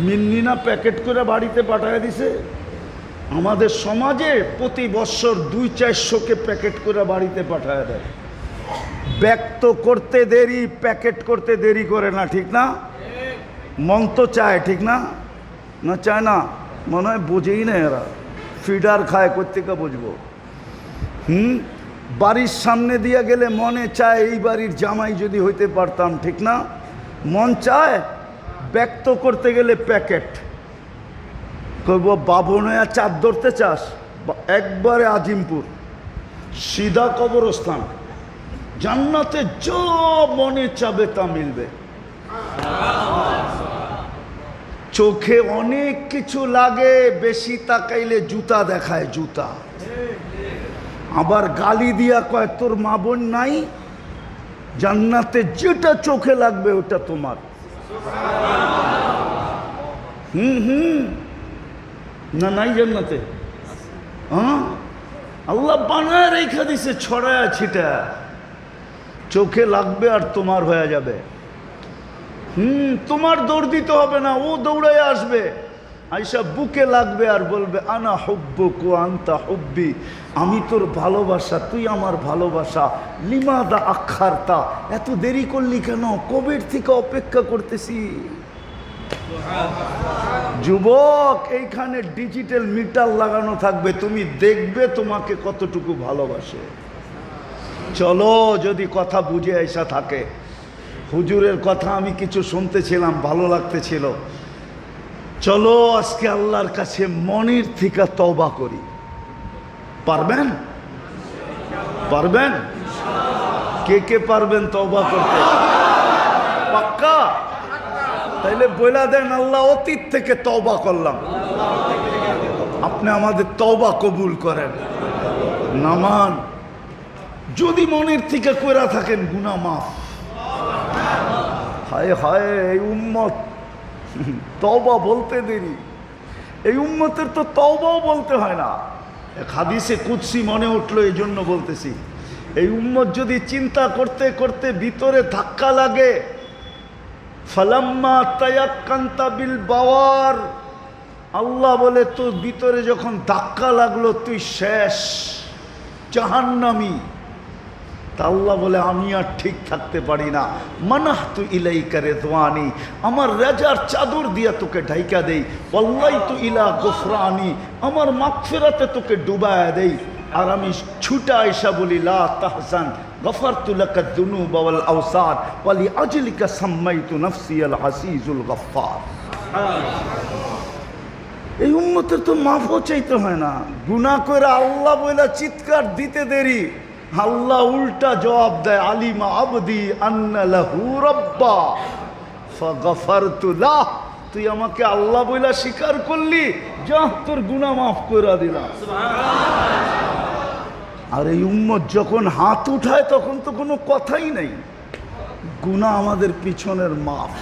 মিন্নি না প্যাকেট করে বাড়িতে পাঠায় দিছে। আমাদের সমাজে প্রতি বছর 200-400কে প্যাকেট করে বাড়িতে পাঠায় দেয়। ব্যক্ত করতে দেরি, প্যাকেট করতে দেরি করে না, ঠিক না? মন তো চায়, ঠিক না? না চায় না? মনে হয় বোঝেই না এরা, ফিডার খায়, কোত্থেকে বুঝবো? বাড়ির সামনে দিয়ে গেলে মনে চায় এই বাড়ির জামাই যদি হইতে পারতাম, ঠিক না? মন চায়। ব্যক্ত করতে গেলে প্যাকেট করবো। বাবনয়া চাঁদ ধরতে চাস, একবারে আজিমপুর সিধা কবরস্থান, জান্নাতে যা মনে চাবে তা মিলবে। চোখে অনেক কিছু লাগে, বেশি তাকাইলে জুতা দেখায়, জুতা। আবার গালি দিয়া কয় তোর মা বোন নাই। জান্নাতে যেটা চোখে লাগবে ওটা তোমার। না নাই জান্নাতে? হ্যাঁ, আল্লাহ বানায় রেখা দিছে ছড়ায়া ছিটা, চোখে লাগবে আর তোমার হয়ে যাবে। তোমার দৌড় দিতে হবে না, ও দৌড়ায় আসবে, আইসা বুকে লাগবে আর বলবে আনা হুব্বুকু আনতা হুব্বি, আমি তোর ভালোবাসা, তুই আমার ভালোবাসা। লিমাদা আখারতা, এত দেরি করলি কেন? কবের থেকে অপেক্ষা করতেছি। যুবক, এইখানে ডিজিটাল মিটার লাগানো থাকবে, তুমি দেখবে তোমাকে কতটুকু ভালোবাসে। চলো, যদি কথা বুঝে আইসা থাকে। হুজুরের কথা আমি কিছু শুনতেছিলাম, ভালো লাগতেছিল। চলো আজকে আল্লাহর কাছে মনের থেকে তওবা করি। পারবেন? পারবেন? কে কে পারবেন তওবা করতে? পাক্কা? তাইলে বইলা দেন, আল্লাহ অতীত থেকে তওবা করলাম, আপনি আমাদের তওবা কবুল করেন। নামান যদি মনের থেকে কইরা থাকেন, গুনাহ মাফ। হায় হায়, এই উম্মত তওবা বলতে দেরি। এই উম্মতের তো তওবাও বলতে হয় না। এক হাদিসে কুদসি মনে উঠলো, এই জন্য বলতেছি। এই উম্মত যদি চিন্তা করতে করতে ভিতরে ধাক্কা লাগে, ফালাম্মা তায়াক্কান্তা বিল বাওয়ার, আল্লাহ বলে তোর ভিতরে যখন ধাক্কা লাগলো তুই শেষ, জাহান্নামী। তা আল্লাহ বলে আমি আর ঠিক থাকতে পারি না। মানাহতু ইলাইকা রিদওয়ানি, আমার রাজার চাদর দিয়া তোকে ঢাইকা দেই। ওয়াল্লাইতু ইলা গফরানি, আমার মাগফিরাতে তোকে ডুবায়া দেই। আর আমি ছুটা আইসা বলি লা তাহজান গফারতু লাকা যুনুবা ওয়াল আওসার ওয়া লিআজলিকা সাম্মাইতু নাফসি আল আসিজুল গফফার। এই উম্মতের তো মাফও চাইতে হয় না, গুনাহ করে আল্লাহ বইলা চিৎকার দিতে দেরি, আল্লাহ উল্টা জবাব দেয়, আলিমা আবদি আন্না লাহু রাব্বা ফাগফারতু লাহ। তুই আমাকে আল্লাহ বইলা স্বীকার করলি, যা তোর গুনাহ মাফ করে দিলাম। আর এই উম্মত যখন হাত উঠায় তখন তো কোনো কথাই নাই, গুনাহ আমাদের পিছনের মাফ।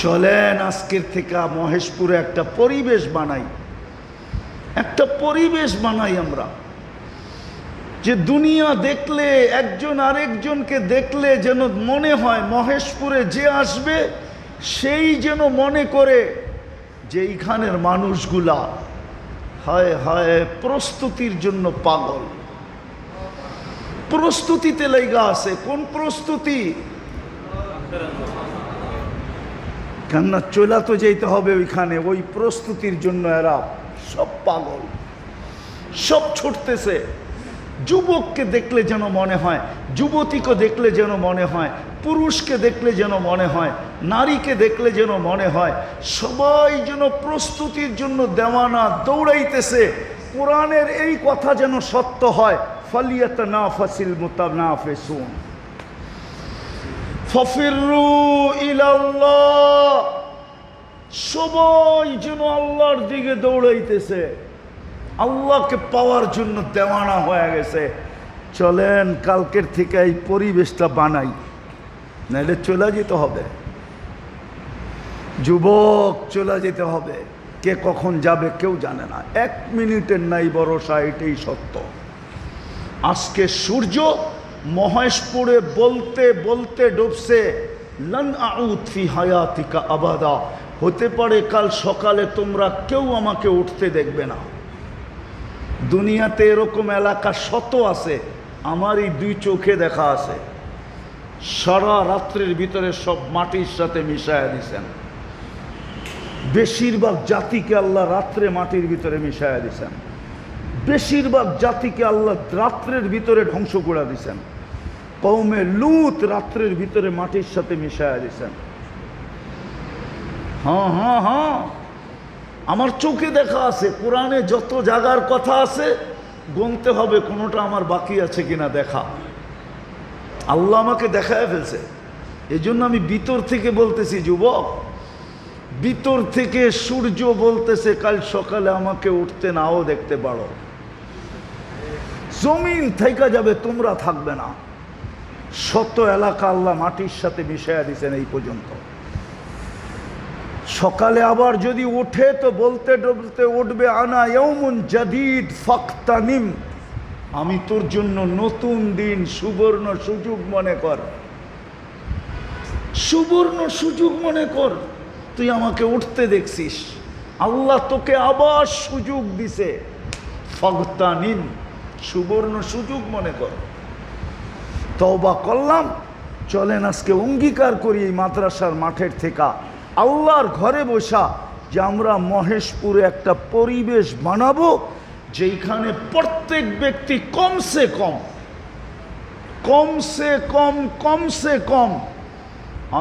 চলেন আজকের থেকে মহেশপুরে একটা পরিবেশ বানাই, একটা পরিবেশ বানাই আমরা, যে দুনিয়া দেখলে, একজন আরেকজনকে দেখলে যেন মনে হয় মহেশপুরে যে আসবে সেই যেন মনে করে যে এইখানের মানুষগুলা হায় হায় প্রস্তুতির জন্য পাগল, প্রস্তুতিতে লেগা আছে। কোন প্রস্তুতি? কেননা চলা তো যেতে হবে ওইখানে, ওই প্রস্তুতির জন্য এরা সব পাগল, সব ছুটতেছে। যুবককে দেখলে যেন মনে হয়, যুবতীকে দেখলে যেন মনে হয়, পুরুষকে দেখলে যেন মনে হয়, নারীকে দেখলে যেন মনে হয় সবাই যেন প্রস্তুতির জন্য দেওয়ানা, দৌড়াইতেছে। কোরআনের এই কথা যেন সত্য হয়, ফালিয়াতানাফাসিল মুতানাফিসুন ফাফিরু ইলাল্লাহ, সবাই যেন আল্লাহর দিকে দৌড়াইতেছে, আল্লাহকে পাওয়ার জন্য দেওয়ানা হয়ে গেছে। চলেন কালকের থেকে এই পরিবেশটা বানাই, নাহলে চলে যেতে হবে। যুবক, চলে যেতে হবে। কে কখন যাবে কেউ জানে না, 1 মিনিটের নাই ভরসা, এটাই সত্য। আজকে সূর্য মহেশপুরে বলতে বলতে ডুবছে, লান আউদ ফি হায়াতিকা আবাদা, হতে পারে কাল সকালে তোমরা কেউ আমাকে উঠতে দেখবে না। দুনিয়াতে এরকম এলাকা শত আছে, আমার এই 2 চোখে দেখা আছে। সারা রাত্রের ভিতরে সব মাটির সাথে মিশায়া দিছেন। বেশিরভাগ জাতিকে আল্লাহ রাত্রে মাটির ভিতরে মিশায়া দিছেন। বেশিরভাগ জাতিকে আল্লাহ রাত্রের ভিতরে ধ্বংস করে দিছেন। কওমে লূত রাত্রের ভিতরে মাটির সাথে মিশায়া দিছেন। হ্যাঁ হ্যাঁ হ্যাঁ, আমার চোখে দেখা আছে। কোরআনে যত জায়গার কথা আছে গুনতে হবে কোনোটা আমার বাকি আছে কিনা দেখা। আল্লাহ আমাকে দেখায় ফেলছে। এই জন্য আমি ভিতর থেকে বলতেছি, যুবক, ভিতর থেকে সূর্য বলতেছে কাল সকালে আমাকে উঠতে নাও দেখতে পারো। জমিন থেকে যাবে, তোমরা থাকবে না। শত এলাকা আল্লাহ মাটির সাথে মিশাইয়া দিয়েছেন এই পর্যন্ত। সকালে আবার যদি ওঠে তো বলতে বলতে উঠবে, আনা ইয়াউমুন জাদীদ ফাক্তানিম, আমি তোর জন্য নতুন দিন, সুবর্ণ সুযোগ মনে কর। সুবর্ণ সুযোগ মনে কর। তুই আমাকে উঠতে দেখছিস, আল্লাহ তোকে আবার সুযোগ দিছে। ফাক্তানিম, সুবর্ণ সুযোগ মনে কর। তওবা করলাম, চলেন আজকে অঙ্গীকার করি এই মাদ্রাসার মাঠের থেকে আল্লাহর ঘরে বসা যে আমরা মহেশপুরে একটা পরিবেশ বানাবো যেখানে প্রত্যেক ব্যক্তি কমসে কম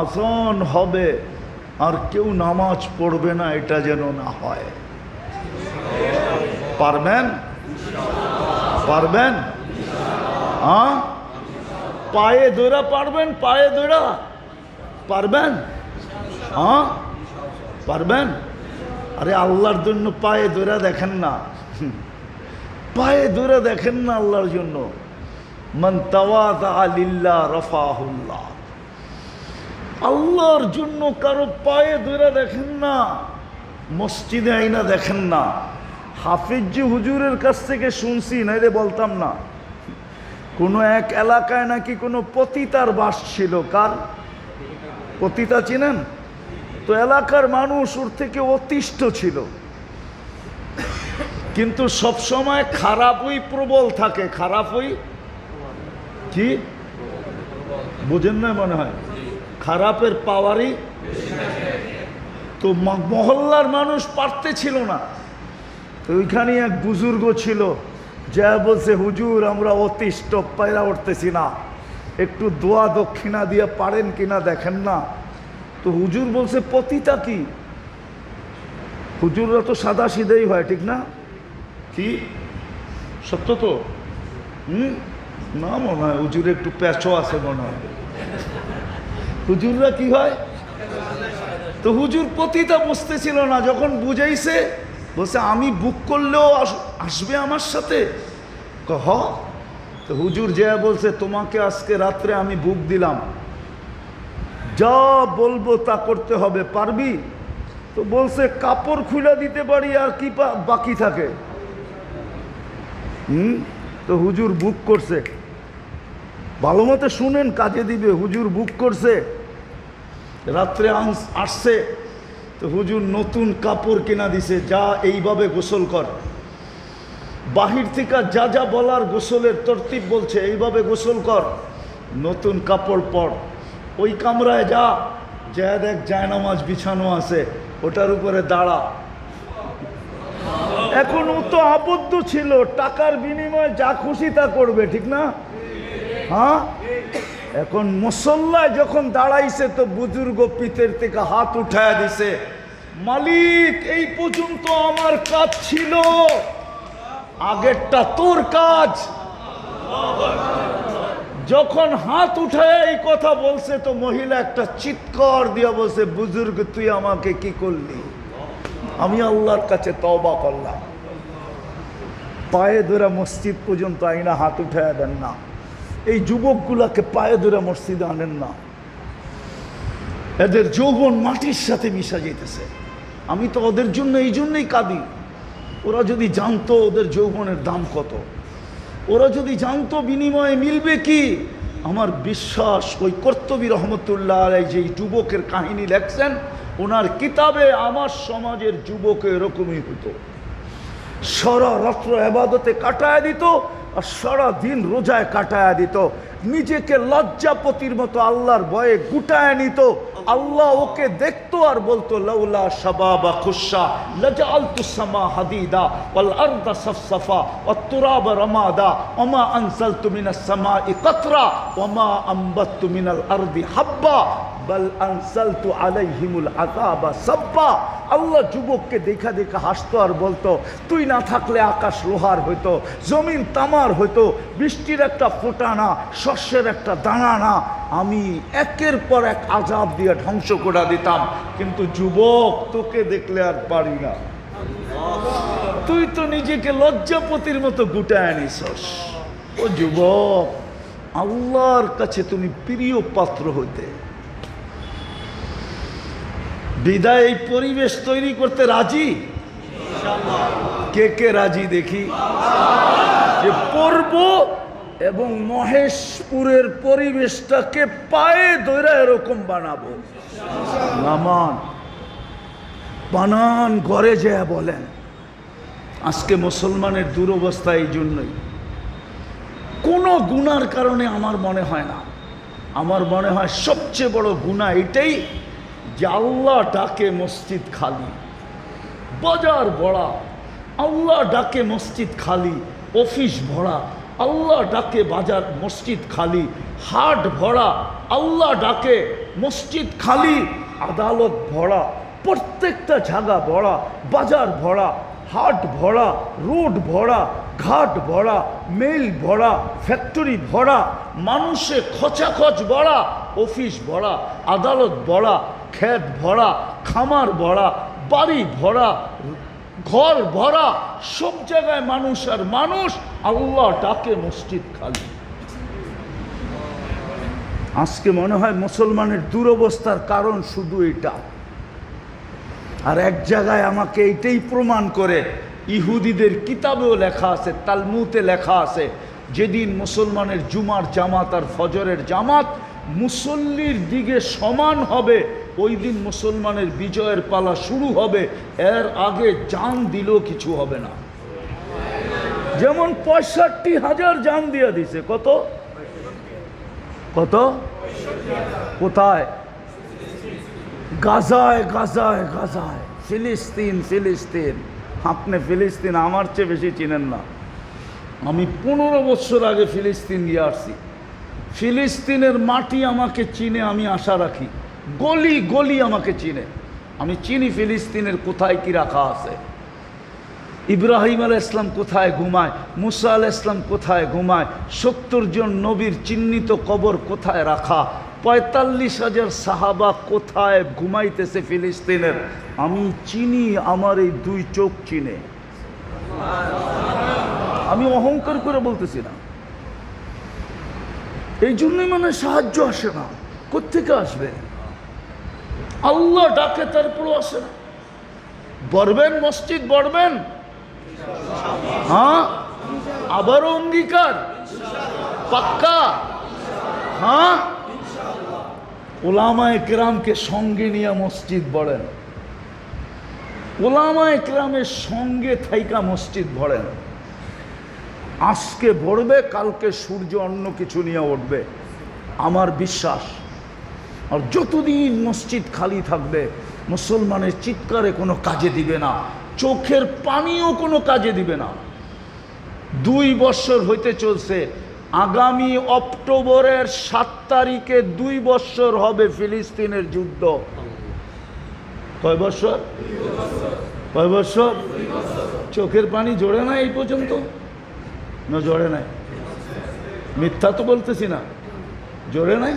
আযান হবে আর কেউ নামাজ পড়বে না, এটা যেন না হয়। পারবেন? পারবেন? হ্যাঁ, পায়ে ধরা পারবেন? পায়ে ধরা পারবেন? হ্যাঁ পারবেন? আরে আল্লাহর জন্য পায়ে ধরা দেখেন না, পায়ে ধরে দেখেন না আল্লাহর জন্য। মান তাওয়াদা লিল্লাহ রাফাহুল্লাহ, আল্লাহর জন্য কারো পায়ে ধরে দেখেন না, মসজিদে আইনা দেখেন না। হাফিজি হুজুরের কাছ থেকে শুনছি, নাইলে বলতাম না। কোনো এক এলাকায় নাকি কোনো পতিতার বাস ছিল। কার পতিতা চিনেন তো? এলাকার মানুষ ওর থেকে অতিষ্ঠ ছিল, কিন্তু সব সময় খারাপই প্রবল থাকে। খারাপই কি বুঝেন না মনে হয়? খারাপের পাওয়ারই তো। মহল্লার মানুষ পারতে ছিল না। তো ওইখানে এক বুজুর্গ ছিল, যা বলছে, হুজুর আমরা অতিষ্ঠ, পায়রা উঠতেছি না, একটু দোয়া দক্ষিণা দিয়ে পারেন কিনা দেখেন না। তো হুজুর বলছে, পতিতা কি? হুজুররা তো সাদা সিধেই হয়, ঠিক না? কি সত্য তো? না মনে হয়, হুজুরে একটু প্যাচও আছে মনে হয়। হুজুররা কি হয়? তো হুজুর পতিতা বুঝতেছিল না। যখন বুঝাইছে, বলছে আমি বুক করলেও আসবে আমার সাথে? হ। তো হুজুর যা বলছে, তোমাকে আজকে রাত্রে আমি বুক দিলাম, যা বলবো তা করতে হবে, পারবি? তো বলছে, কাপড় খুলে দিতে পারি, আর কি বাকি থাকে? তো হুজুর বুক করছে। ভালো মতো শুনেন, কাজে দিবে। হুজুর বুক করছে, রাত্রে আসছে। তো হুজুর নতুন কাপড় কিনা দিছে, যা এইভাবে গোসল কর। বাহির থেকে যা যা বলার গোসলের তরতিব বলছে, এইভাবে গোসল কর, নতুন কাপড় পর, ওই কামরায় যা, যা দেখ জায়নামাজ বিছানো আছে, ওটার উপরে দাঁড়া। এখন ও তো আবদ্ধ ছিল, টাকার বিনিময়ে যা খুশি তা করবে, ঠিক না? হ্যাঁ, এখন মুসল্লায় যখন দাঁড়াইছে তো বুজুর্গ পিতের থেকে হাত উঠায় দিছে, মালিক এই পর্যন্ত আমার কাজ ছিল, আগেরটা তোর কাজ। যখন হাত উঠায় এই কথা বলছে তো মহিলা একটা চিৎকার দিয়ে বলছে, বুজুর্গ তুই আমাকে কি করলি? আমি আল্লাহর কাছে তওবা করলাম। পায়ে ধরে মসজিদ পর্যন্ত আইনা হাত উঠায় দেন না। এই যুবকগুলাকে পায়ে ধরে মসজিদে আনেন না। এদের যৌবন মাটির সাথে মিশা যেতেছে। আমি তো ওদের জন্য এই জন্যই কাঁদি। ওরা যদি জানতো ওদের যৌবনের দাম কত, ওরা যদি জানতো বিনিময়ে মিলবে কি, আমার বিশ্বাস ওই কর্তবী রহমতুল্লাহ আলাইহি যে যুবকের কাহিনী লেখছেন, ওনার কিতাবে আমার সমাজের যুবক এরকমই হতো। সারা রাত্র ইবাদতে কাটায় দিত আর সারা দিন রোজায় কাটায় দিত। নিজেকে লজ্জাপতির মতো আল্লাহর ভয়ে গুটায় নিত। আল্লাহ ওকে দেখতো আর বলতো, লাউলা শাবাবা খুশা লাজআলতু সামা হাদিদা ওয়াল আরদা সাফসাফা ওয়াত তুরাবা রামাদা ওমা আনসালতু মিনাস সামাই কাতরা ওমা আনবাততু মিনাল আরদি হাব্বা বাল আনসালতু আলাইহিমুল আযাবা সাব্বা। আল্লাহ যুবককে দেখা দেখা হাসতো আর বলতো, তুই না থাকলে আকাশ লোহার হইতো, জমিন তামার হইতো, বৃষ্টির একটা ফোঁটা না, শস্যের একটা দানা না, আমি একের পর এক আযাব দিয়ে ধ্বংস করে দিতাম। কিন্তু যুবক, তোকে দেখলে আর পারি না, তুই তো নিজেকে লজ্জাপতির মতো গুটায় নিছস। ও যুবক, আল্লাহর কাছে তুমি প্রিয় পাত্র হইতে বিদায় এই পরিবেশ তৈরি করতে রাজি? কে কে রাজি দেখি? যে পড়ব এবং মহেশপুরের পরিবেশটাকে পায়ে ধরে এরকম বানাবো। নামান বানান ঘরে যায় বলেন। আজকে মুসলমানের দুরবস্থা এই জন্যই, কোনো গুনার কারণে আমার মনে হয় না, আমার মনে হয় সবচেয়ে বড় গুনাহ এটাই যে আল্লাহ ডাকে মসজিদ খালি, বাজার ভরা, আল্লাহ ডাকে মসজিদ খালি, অফিস ভরা, আল্লাহ ডাকে বাজার মসজিদ খালি, হাট ভরা, আল্লাহ ডাকে মসজিদ খালি, আদালত ভরা, প্রত্যেকটা জায়গা ভরা, বাজার ভরা, হাট ভরা, রোড ভরা, ঘাট ভরা, মেল ভরা, ফ্যাক্টরি ভরা, মানুষে খচাখচ ভরা, অফিস ভরা, আদালত ভরা, ক্ষেত ভরা, খামার ভরা, বাড়ি ভরা, ঘর ভরা, সব জায়গায় মানুষ আর মানুষ, আল্লাহ ডাকে মসজিদ খালি। আজকে মনে হয় মুসলমানের দুরবস্থার কারণ শুধু এটা। আর এক জায়গায় আমাকে এইটাই প্রমাণ করে, ইহুদিদের কিতাবেও লেখা আছে, তালমুতে লেখা আছে, যেদিন মুসলমানের জুমার জামাত আর ফজরের জামাত মুসল্লির দিকে সমান হবে, ওই দিন মুসলমানের বিজয়ের পালা শুরু হবে। এর আগে জান দিলেও কিছু হবে না। যেমন ৬৫,০০০ জান দিয়ে দিছে। কত কত? কোথায়? গাজায়, গাজায়, গাজায়, ফিলিস্তিন, ফিলিস্তিন। আপনি ফিলিস্তিন আমার চেয়ে বেশি চিনেন না। আমি 15 বছর আগে ফিলিস্তিন গিয়ে আসছি। ফিলিস্তিনের মাটি আমাকে চিনে, আমি আশা রাখি। গলি গলি আমাকে চিনে, আমি চিনি ফিলিস্তিনের কোথায় কি রাখা আছে। ইব্রাহিম আলাইহিস সালাম কোথায় ঘুমায়, মুসা আলাইহিস সালাম কোথায় ঘুমায়, 70 জন নবীর চিহ্নিত কবর কোথায় রাখা, ৪৫,০০০ সাহাবা কোথায় ঘুমাইতেছে ফিলিস্তিনের, আমি চিনি। আমার এই 2 চোখ চিনে। আমি অহংকার করে বলতেছি না। এই জন্যই মানে সাহায্য আসে না। কোত্থেকে আসবে? আল্লাহ ডাকে, তারপরও আসে না। বড়বেন মসজিদ, বড়বেন? হ্যাঁ, আবারও অঙ্গীকার পাক্কা? হ্যাঁ, ওলামায়ে কেরামকে সঙ্গে নিয়ে মসজিদ বড়েন, ওলামায়ে কেরামের সঙ্গে থাইকা মসজিদ ভরেন। আজকে ভরবে, কালকে সূর্য অন্য কিছু নিয়ে উঠবে, আমার বিশ্বাস। আর যতদিন মসজিদ খালি থাকবে, মুসলমানের চিৎকারে কোনো কাজে দিবে না, চোখের পানিও কোনো কাজে দিবে না। 2 বছর হইতে চলছে, আগামী অক্টোবরের 7 তারিখে 2 বছর হবে ফিলিস্তিনের যুদ্ধ। কয় বছর? কয় বছর? চোখের পানি জোরে নাই এই পর্যন্ত? না জোরে নাই? মিথ্যা তো বলতেছি না। জোরে নাই?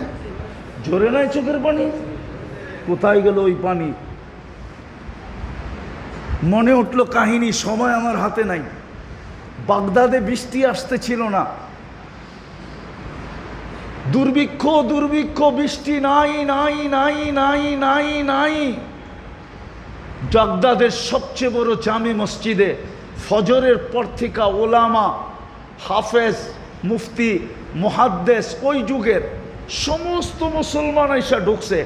জোরে নাই চোখের পানি? কোথায় গেল ওই পানি? মনে উঠলো কাহিনী, সময় আমার হাতে নাই। বাগদাদে বৃষ্টি আসতে ছিল না, দুর্ভিক্ষ, দুর্ভিক্ষ, বৃষ্টি নাই নাই নাই নাই নাই নাই। বাগদাদের সবচেয়ে বড় জামে মসজিদে ফজরের পর থেকে ওলামা, হাফেজ, মুফতি মুহাদ্দিস ওই যুগের সমস্ত মুসলমান এসে ঢুকছে,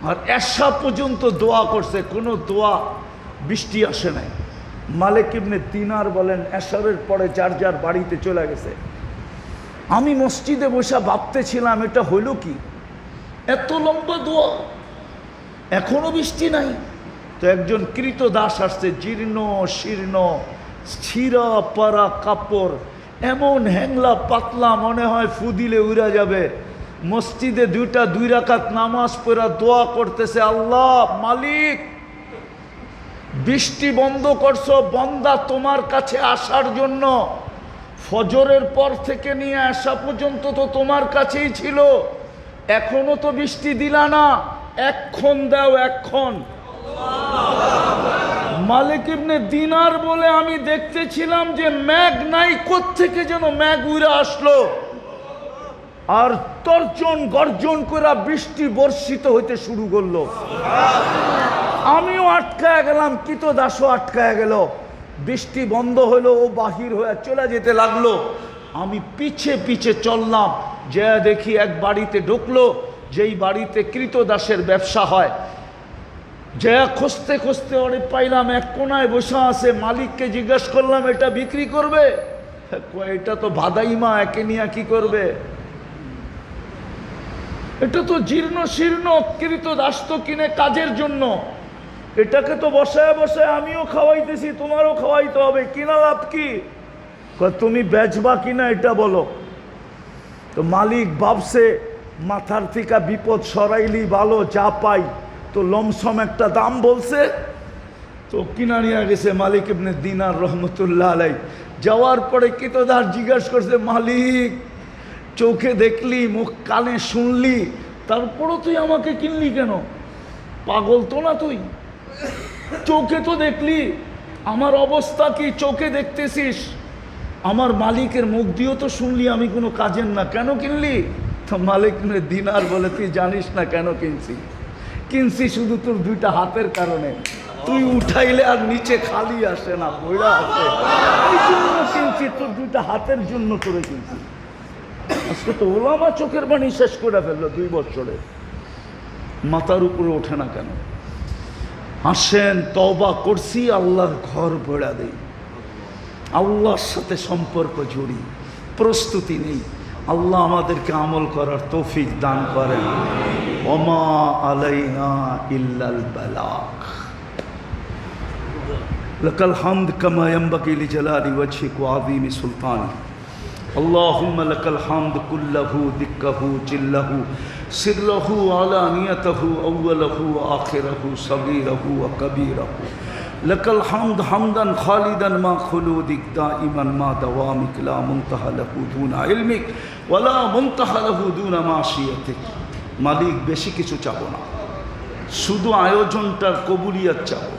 আর এশা পর্যন্ত দোয়া করছে, কোনো দোয়া বৃষ্টি আসে নাই। মালিক ইবনে দিনার বলেন এশারের পরে যার যার বাড়িতে চলে গেছে। আমি মসজিদে বসে ভাবতেছিলাম এটা হইল কি, এত লম্বা দোয়া এখনো বৃষ্টি নাই। তো একজন কৃতদাস আসছে, জীর্ণ শীর্ণ ছিঁড়া পারা কাপড়, এমন হ্যাংলা পাতলা মনে হয় ফু দিলে উড়া যাবে। মসজিদে দুই রাকাত নামাজ পড়া দোয়া করতেছে, আল্লাহ মালিক বৃষ্টি বন্ধ করছো বন্দা তোমার কাছে আসার জন্য, ফজরের পর থেকে নিয়ে আসা পর্যন্ত তো তোমার কাছেই ছিল, এখনো তো বৃষ্টি দিলা না, এক্ষণ দাও এক্ষণ। মালিক ইবনে দিনার বলে আমি দেখতেছিলাম যে মেঘ নাই, কোত্থেকে যেন মেঘ উড়ে আসলো, আর তর্জন গর্জন করে বৃষ্টি বর্ষিত হইতে শুরু করলো। আমিও আটকায় গেলাম, কৃতদাসও আটকায় গেল। বৃষ্টি বন্ধ হলো, ও বাহির হয়ে চলে যেতে লাগলো। আমি পিছে পিছে চললাম, যে দেখি এক বাড়িতে ঢুকলো, যেই বাড়িতে কৃতদাসের ব্যবসা হয়। যে খুঁজতে খুঁজতে ওরে পাইলাম এক কোনায় বসে আছে। মালিককে জিজ্ঞাসা করলাম এটা বিক্রি করবে? এটা তো ভাদাইমা, একে নিয়ে কি করবে? এটা তো জীর্ণ শীর্ণ কৃতদাস তো কিনে কাজের জন্য, এটাকে তো বসায় বসায় আমিও খাওয়াইতেছি, তোমারও খাওয়াইতে হবে, কিনা লাভ কি? তুমি বেচবা কিনা এটা বলো। তো মালিক ভাবছে মাথার থেকে বিপদ সরাইলি ভালো, যা পাই। তো লমসম একটা দাম বলছে, তো কিনা নিয়ে গেছে মালিক ইবনে দিনার রহমতুল্লাহ আলাই। যাওয়ার পরে কৃতদাস জিজ্ঞাসা করছে, মালিক চোখে দেখলি, মুখ কানে শুনলি, তারপরও তুই আমাকে কিনলি কেন? পাগল তো না তুই? চোখে তো দেখলি, আমার অবস্থা কি চোখে দেখতেছিস, আমার মালিকের মুখ দিয়েও তো শুনলি আমি কোনো কাজের না, কেন কিনলি? তো মালিক দিনার বলে, তুই জানিস না কেন কিনছি? কিনছি শুধু তোর দুইটা হাতের কারণে, তুই উঠাইলে আর নিচে খালি আসে না, বইরা আসে, এই জন্য কিনছি, তোর দুইটা হাতের জন্য করে কিনছি। আজকে তো ওলামা চোখের পানি শেষ করে ফেললো 2 বছরে, মাথার উপরে ওঠে না কেন? আসেন তওবা করছি, আল্লাহর ঘর ভরা দেই, আল্লাহর সাথে সম্পর্ক জড়ি, প্রস্তুতি নেই। আল্লাহ আমাদেরকে আমল করার তৌফিক দান করেন। ওমা আলাইনা ইল্লাল বালাগ। লাকাল হামদ কামা ইয়ানবাগি লিজালালি ওয়াজহিক ওয়া আযীমি সুলতানিক। اللهم لك الحمد كله دكه جله سره علانيته أوله وآخره صغيره وكبيره لك الحمد حمدا خالدا ما خلودك دائما ما دوامك لا منتهى له دون علمك ولا منتهى له دون معصيتك। মালিক বেশি কিছু চাবো না, শুধু আয়োজনটার কবুলিয়ত চাবো।